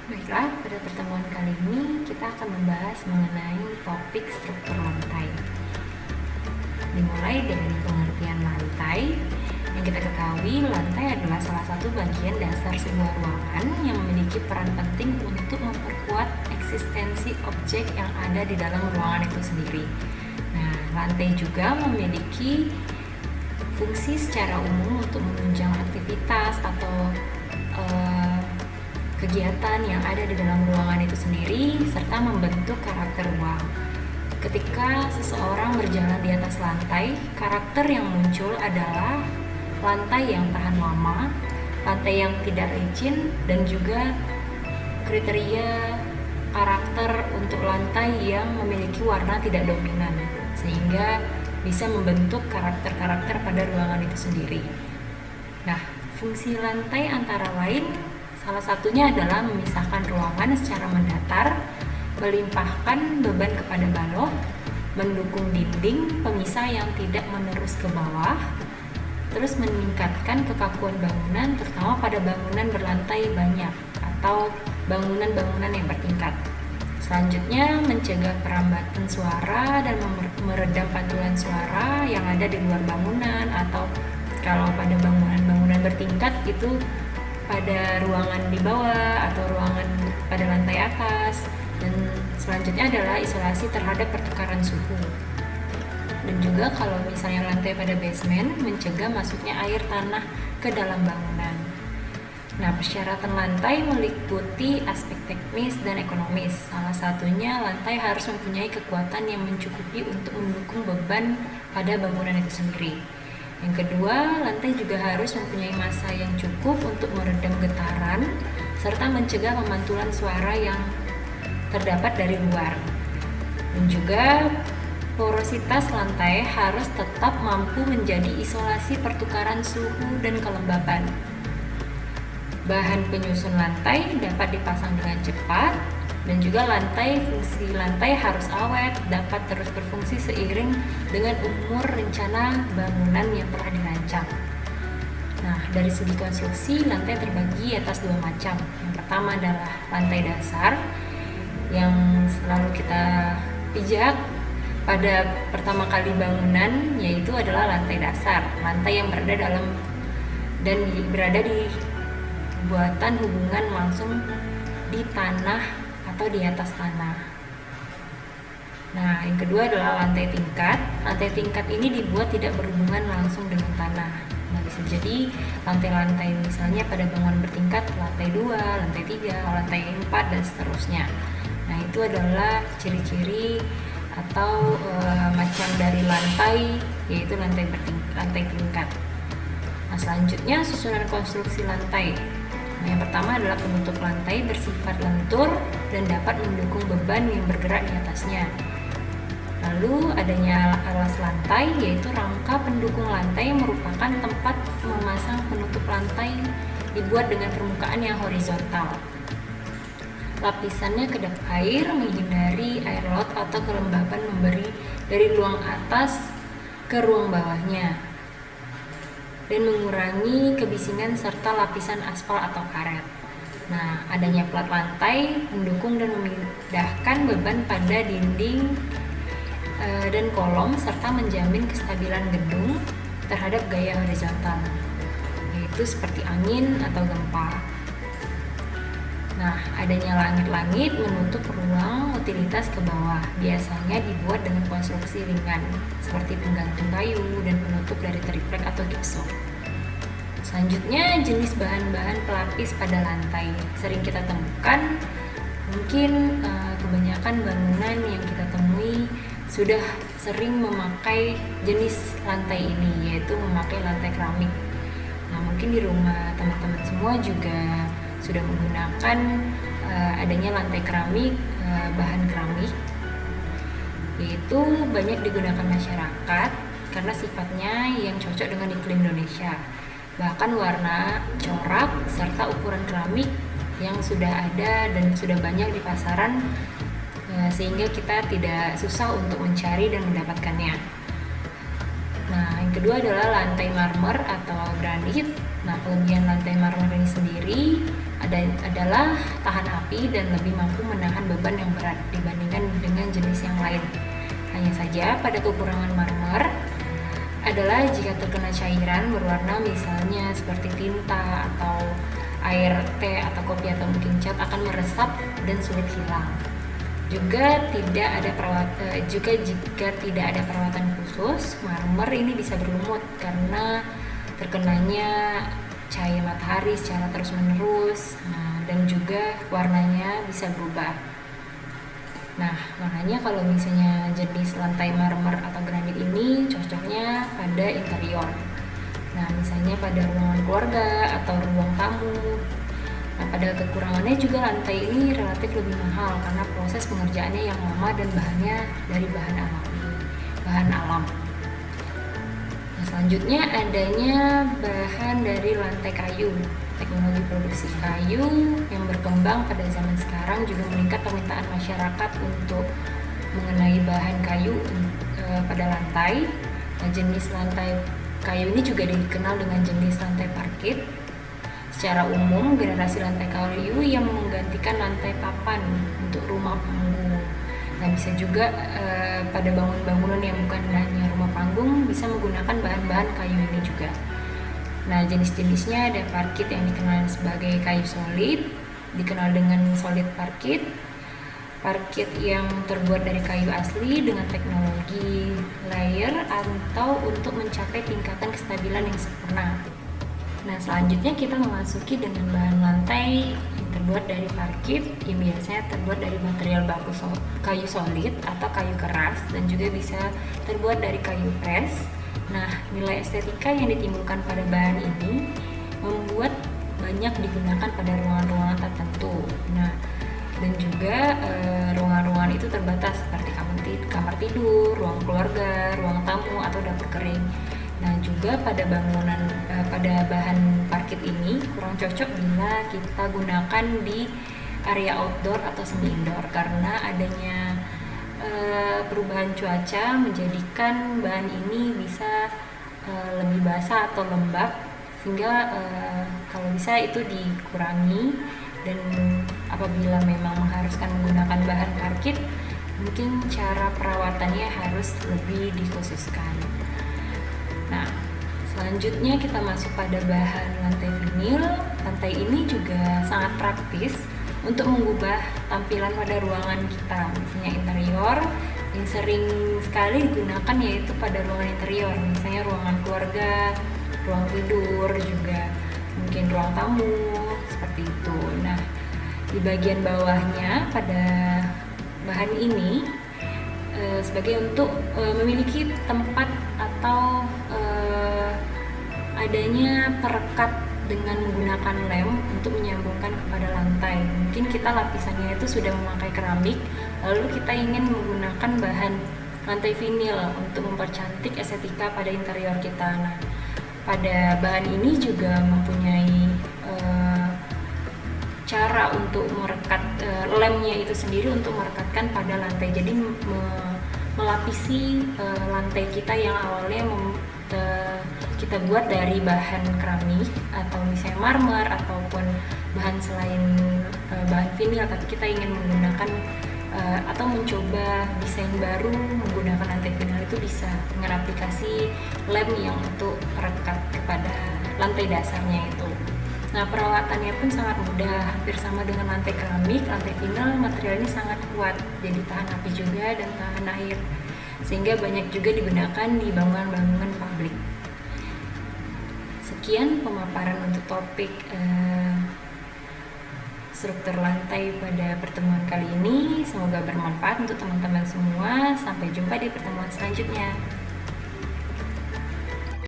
Baiklah, pada pertemuan kali ini kita akan membahas mengenai topik struktur lantai. Dimulai dari pengertian lantai. Yang kita ketahui, lantai adalah salah satu bagian dasar sebuah ruangan yang memiliki peran penting untuk memperkuat eksistensi objek yang ada di dalam ruangan itu sendiri. Nah, lantai juga memiliki fungsi secara umum untuk menunjang aktivitas atau kegiatan yang ada di dalam ruangan itu sendiri serta membentuk karakter ruang. Ketika seseorang berjalan di atas lantai, karakter yang muncul adalah lantai yang tahan lama, lantai yang tidak licin, dan juga kriteria karakter untuk lantai yang memiliki warna tidak dominan, sehingga bisa membentuk karakter-karakter pada ruangan itu sendiri. Nah, fungsi lantai antara lain salah satunya adalah memisahkan ruangan secara mendatar, melimpahkan beban kepada balok, mendukung dinding pemisah yang tidak menerus ke bawah, terus meningkatkan kekakuan bangunan terutama pada bangunan berlantai banyak atau bangunan-bangunan yang bertingkat. Selanjutnya, mencegah perambatan suara dan meredam pantulan suara yang ada di luar bangunan, atau kalau pada bangunan-bangunan bertingkat itu pada ruangan di bawah atau ruangan pada lantai atas. Dan selanjutnya adalah isolasi terhadap pertukaran suhu. Dan juga kalau misalnya lantai pada basement, mencegah masuknya air tanah ke dalam bangunan. Nah, persyaratan lantai meliputi aspek teknis dan ekonomis. Salah satunya, lantai harus mempunyai kekuatan yang mencukupi untuk mendukung beban pada bangunan itu sendiri. Yang kedua, lantai juga harus mempunyai massa yang cukup untuk meredam getaran serta mencegah pemantulan suara yang terdapat dari luar. Dan juga porositas lantai harus tetap mampu menjadi isolasi pertukaran suhu dan kelembapan. Bahan penyusun lantai dapat dipasang dengan cepat, dan juga fungsi lantai harus awet, dapat terus berfungsi seiring dengan umur rencana bangunan yang telah dirancang. Nah, dari segi konstruksi, lantai terbagi atas dua macam. Yang pertama adalah lantai dasar, yang selalu kita pijak pada pertama kali bangunan, yaitu adalah lantai dasar, lantai yang berada di buatan hubungan langsung di tanah atau di atas tanah. Nah, yang kedua adalah lantai tingkat. Lantai tingkat ini dibuat tidak berhubungan langsung dengan tanah. Nah, bisa jadi lantai-lantai misalnya pada bangunan bertingkat, lantai 2, lantai 3, lantai 4, dan seterusnya. Nah, itu adalah ciri-ciri atau macam dari lantai, yaitu lantai tingkat. Nah, selanjutnya susunan konstruksi lantai. Yang pertama adalah penutup lantai bersifat lentur dan dapat mendukung beban yang bergerak di atasnya. Lalu adanya alas lantai, yaitu rangka pendukung lantai merupakan tempat memasang penutup lantai dibuat dengan permukaan yang horizontal. Lapisannya kedap air menghindari air laut atau kelembapan memberi dari ruang atas ke ruang bawahnya, dan mengurangi kebisingan serta lapisan aspal atau karet. Nah, adanya plat lantai mendukung dan memindahkan beban pada dinding dan kolom serta menjamin kestabilan gedung terhadap gaya horizontal, yaitu seperti angin atau gempa. Nah, adanya langit-langit menutup ruang utilitas ke bawah, biasanya dibuat dengan konstruksi ringan seperti penggantung kayu dan penutup dari triplek atau gipsum. Selanjutnya, jenis bahan-bahan pelapis pada lantai sering kita temukan. Mungkin kebanyakan bangunan yang kita temui sudah sering memakai jenis lantai ini, yaitu memakai lantai keramik. Nah, mungkin di rumah teman-teman semua juga sudah menggunakan adanya lantai keramik, bahan keramik, yaitu banyak digunakan masyarakat karena sifatnya yang cocok dengan iklim Indonesia. Bahkan warna, corak, serta ukuran keramik yang sudah ada dan sudah banyak di pasaran, sehingga kita tidak susah untuk mencari dan mendapatkannya. Nah, yang kedua adalah lantai marmer atau granit. Nah, kelebihan lantai marmer ini sendiri adalah tahan api dan lebih mampu menahan beban yang berat dibandingkan dengan jenis yang lain. Hanya saja pada kekurangan marmer adalah jika terkena cairan berwarna misalnya seperti tinta atau air teh atau kopi atau mungkin cat akan meresap dan sulit hilang. Juga jika tidak ada perawatan khusus, marmer ini bisa berlumut karena terkenanya cahaya matahari secara terus-menerus, dan juga warnanya bisa berubah. Nah, makanya kalau misalnya jenis lantai marmer atau granit ini cocoknya pada interior. Nah, misalnya pada ruangan keluarga atau ruang tamu. Nah, pada kekurangannya juga lantai ini relatif lebih mahal karena proses pengerjaannya yang lama dan bahannya dari bahan alam. Nah, selanjutnya adanya bahan dari lantai kayu. Teknologi produksi kayu yang berkembang pada zaman sekarang juga meningkat permintaan masyarakat untuk mengenai bahan kayu pada lantai. Nah, jenis lantai kayu ini juga dikenal dengan jenis lantai parkit. Secara umum, generasi lantai kayu yang menggantikan lantai papan untuk rumah panggung. Nah, bisa juga pada bangunan-bangunan yang bukan hanya rumah panggung bisa menggunakan bahan-bahan kayu ini juga. Nah, jenis-jenisnya ada parkit yang dikenal sebagai kayu solid, dikenal dengan solid parkit, parkit yang terbuat dari kayu asli dengan teknologi layer atau untuk mencapai tingkatan kestabilan yang sempurna. Nah, selanjutnya kita memasuki dengan bahan lantai yang terbuat dari parkit yang biasanya terbuat dari material kayu solid atau kayu keras dan juga bisa terbuat dari kayu pres. Nah, nilai estetika yang ditimbulkan pada bahan ini membuat banyak digunakan pada ruangan-ruangan tertentu. Nah, dan juga ruangan-ruangan itu terbatas seperti kamar tidur, ruang keluarga, ruang tamu atau dapur kering. Nah, juga pada bahan parkit ini kurang cocok bila kita gunakan di area outdoor atau semi indoor karena adanya perubahan cuaca menjadikan bahan ini bisa lebih basah atau lembab, sehingga kalau bisa itu dikurangi, dan apabila memang mengharuskan menggunakan bahan parkit mungkin cara perawatannya harus lebih dikhususkan. Nah, selanjutnya kita masuk pada bahan lantai vinil. Lantai ini juga sangat praktis untuk mengubah tampilan pada ruangan kita, misalnya interior yang sering sekali digunakan yaitu pada ruangan interior, misalnya ruangan keluarga, ruang tidur, juga mungkin ruang tamu, seperti itu. Nah, di bagian bawahnya pada bahan ini sebagai untuk memiliki tempat atau adanya perekat dengan menggunakan lem untuk menyambungkan kepada lantai. Mungkin kita lapisannya itu sudah memakai keramik, lalu kita ingin menggunakan bahan lantai vinil untuk mempercantik estetika pada interior kita. Nah, pada bahan ini juga mempunyai cara untuk merekat, lemnya itu sendiri untuk merekatkan pada lantai. Jadi melapisi lantai kita yang awalnya kita buat dari bahan keramik atau misalnya marmer ataupun bahan selain bahan vinil, tapi kita ingin menggunakan atau mencoba desain baru menggunakan lantai vinil, itu bisa dengan aplikasi lem yang untuk perekat kepada lantai dasarnya itu. Nah, perawatannya pun sangat mudah, hampir sama dengan lantai keramik. Lantai vinil materialnya sangat kuat, jadi tahan api juga dan tahan air, sehingga banyak juga digunakan di bangunan-bangunan publik. Sekian pemaparan untuk topik struktur lantai pada pertemuan kali ini. Semoga bermanfaat untuk teman-teman semua. Sampai jumpa di pertemuan selanjutnya.